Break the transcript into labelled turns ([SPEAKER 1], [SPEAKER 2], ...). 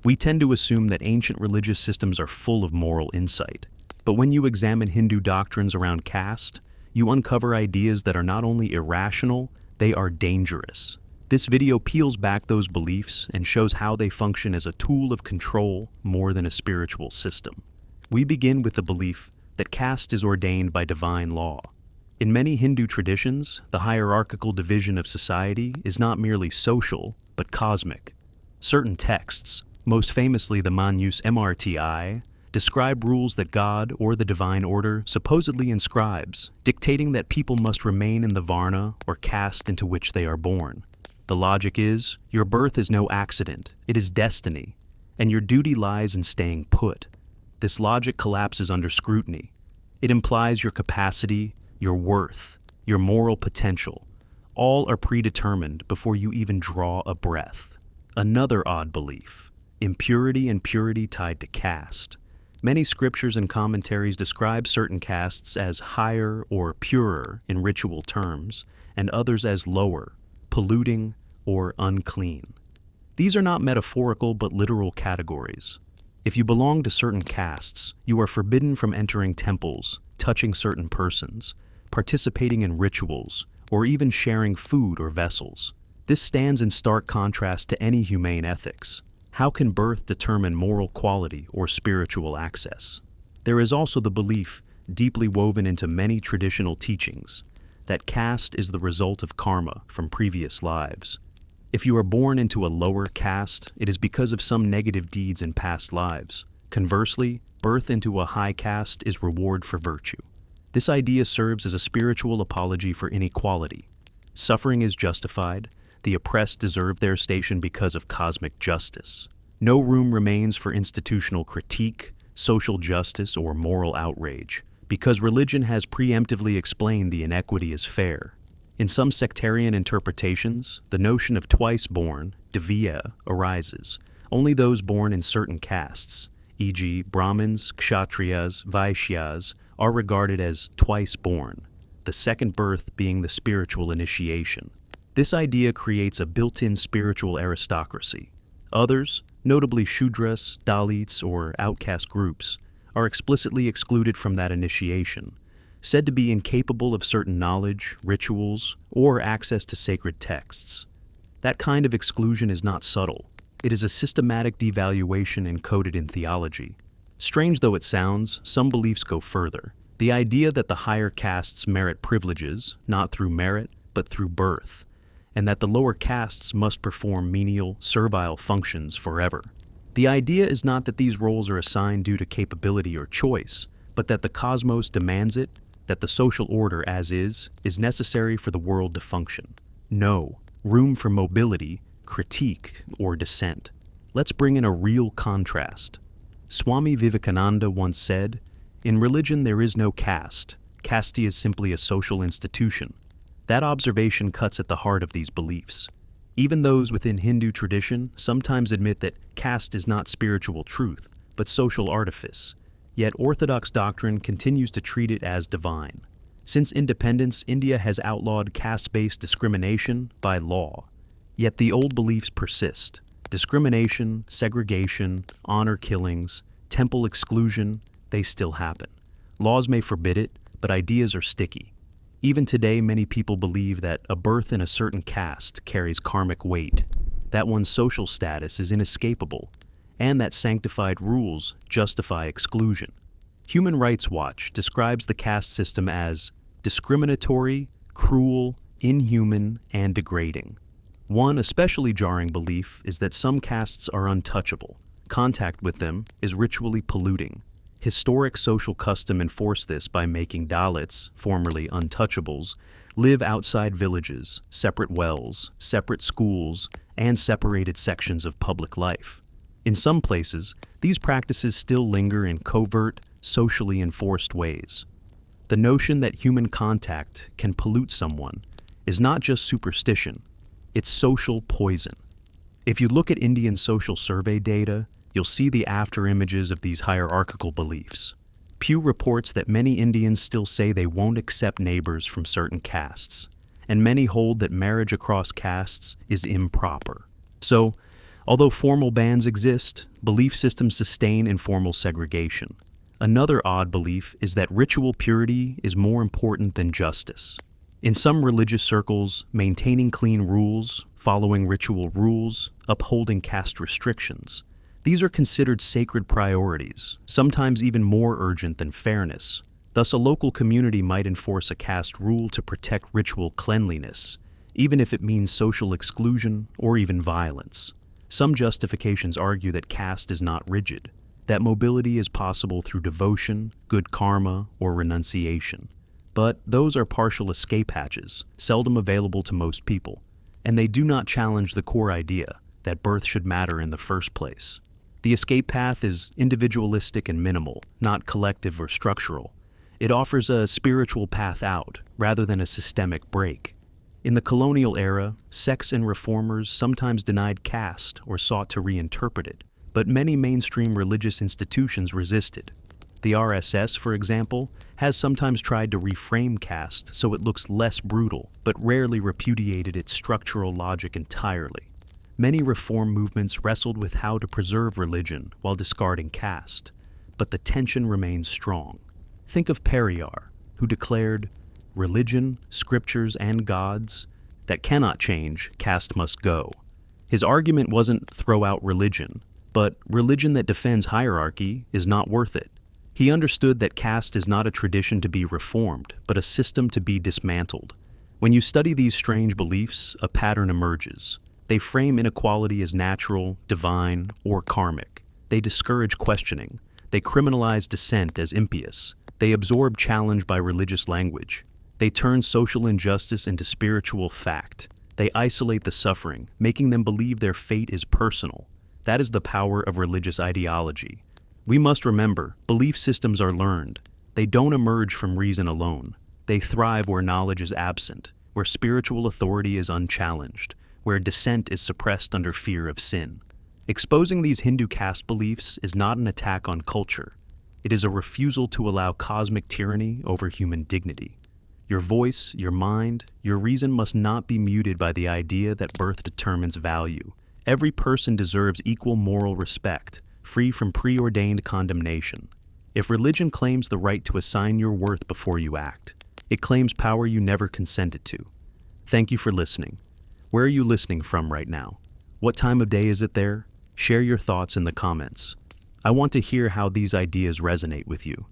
[SPEAKER 1] We tend to assume that ancient religious systems are full of moral insight. But when you examine Hindu doctrines around caste, you uncover ideas that are not only irrational, they are dangerous. This video peels back those beliefs and shows how they function as a tool of control more than a spiritual system. We begin with the belief that caste is ordained by divine law. In many Hindu traditions, the hierarchical division of society is not merely social, but cosmic. Certain texts, most famously the Manus Mrti, describe rules that God or the divine order supposedly inscribes, dictating that people must remain in the varna or caste into which they are born. The logic is, your birth is no accident, it is destiny, and your duty lies in staying put. This logic collapses under scrutiny. It implies your capacity, your worth, your moral potential. All are predetermined before you even draw a breath. Another odd belief: impurity and purity tied to caste. Many scriptures and commentaries describe certain castes as higher or purer in ritual terms, and others as lower, polluting, or unclean. These are not metaphorical but literal categories. If you belong to certain castes, you are forbidden from entering temples, touching certain persons, participating in rituals, or even sharing food or vessels. This stands in stark contrast to any humane ethics. How can birth determine moral quality or spiritual access? There is also the belief, deeply woven into many traditional teachings, that caste is the result of karma from previous lives. If you are born into a lower caste, it is because of some negative deeds in past lives. Conversely, birth into a high caste is reward for virtue. This idea serves as a spiritual apology for inequality. Suffering is justified. The oppressed deserve their station because of cosmic justice. No room remains for institutional critique, social justice, or moral outrage, because religion has preemptively explained the inequity as fair. In some sectarian interpretations, the notion of twice born, Diviya, arises. Only those born in certain castes, e.g. Brahmins, Kshatriyas, Vaishyas, are regarded as twice born, the second birth being the spiritual initiation. This idea creates a built-in spiritual aristocracy. Others, notably Shudras, Dalits, or outcast groups, are explicitly excluded from that initiation, said to be incapable of certain knowledge, rituals, or access to sacred texts. That kind of exclusion is not subtle. It is a systematic devaluation encoded in theology. Strange though it sounds, some beliefs go further. The idea that the higher castes merit privileges, not through merit, but through birth, and that the lower castes must perform menial, servile functions forever. The idea is not that these roles are assigned due to capability or choice, but that the cosmos demands it, that the social order as is necessary for the world to function. No room for mobility, critique, or dissent. Let's bring in a real contrast. Swami Vivekananda once said, "In religion there is no caste. Caste is simply a social institution." That observation cuts at the heart of these beliefs. Even those within Hindu tradition sometimes admit that caste is not spiritual truth, but social artifice. Yet Orthodox doctrine continues to treat it as divine. Since independence, India has outlawed caste-based discrimination by law. Yet the old beliefs persist. Discrimination, segregation, honor killings, temple exclusion, they still happen. Laws may forbid it, but ideas are sticky. Even today, many people believe that a birth in a certain caste carries karmic weight, that one's social status is inescapable, and that sanctified rules justify exclusion. Human Rights Watch describes the caste system as discriminatory, cruel, inhuman, and degrading. One especially jarring belief is that some castes are untouchable. Contact with them is ritually polluting. Historic social custom enforced this by making Dalits, formerly untouchables, live outside villages, separate wells, separate schools, and separated sections of public life. In some places, these practices still linger in covert, socially enforced ways. The notion that human contact can pollute someone is not just superstition, it's social poison. If you look at Indian social survey data, you'll see the after images of these hierarchical beliefs. Pew reports that many Indians still say they won't accept neighbors from certain castes, and many hold that marriage across castes is improper. So, Although formal bans exist, belief systems sustain informal segregation. Another odd belief is that ritual purity is more important than justice. In some religious circles, maintaining clean rules, following ritual rules, upholding caste restrictions, these are considered sacred priorities, sometimes even more urgent than fairness. Thus, a local community might enforce a caste rule to protect ritual cleanliness, even if it means social exclusion or even violence. Some justifications argue that caste is not rigid, that mobility is possible through devotion, good karma, or renunciation. But those are partial escape hatches, seldom available to most people, and they do not challenge the core idea that birth should matter in the first place. The escape path is individualistic and minimal, not collective or structural. It offers a spiritual path out, rather than a systemic break. In the colonial era, sects and reformers sometimes denied caste or sought to reinterpret it, but many mainstream religious institutions resisted. The RSS, for example, has sometimes tried to reframe caste so it looks less brutal, but rarely repudiated its structural logic entirely. Many reform movements wrestled with how to preserve religion while discarding caste, but the tension remains strong. Think of Periyar, who declared, "Religion, scriptures, and gods that cannot change, caste must go." His argument wasn't throw out religion, but religion that defends hierarchy is not worth it. He understood that caste is not a tradition to be reformed, but a system to be dismantled. When you study these strange beliefs, a pattern emerges. They frame inequality as natural, divine, or karmic. They discourage questioning. They criminalize dissent as impious. They absorb challenge by religious language. They turn social injustice into spiritual fact. They isolate the suffering, making them believe their fate is personal. That is the power of religious ideology. We must remember, belief systems are learned. They don't emerge from reason alone. They thrive where knowledge is absent, where spiritual authority is unchallenged, where dissent is suppressed under fear of sin. Exposing these Hindu caste beliefs is not an attack on culture. It is a refusal to allow cosmic tyranny over human dignity. Your voice, your mind, your reason must not be muted by the idea that birth determines value. Every person deserves equal moral respect, free from preordained condemnation. If religion claims the right to assign your worth before you act, it claims power you never consented to. Thank you for listening. Where are you listening from right now? What time of day is it there? Share your thoughts in the comments. I want to hear how these ideas resonate with you.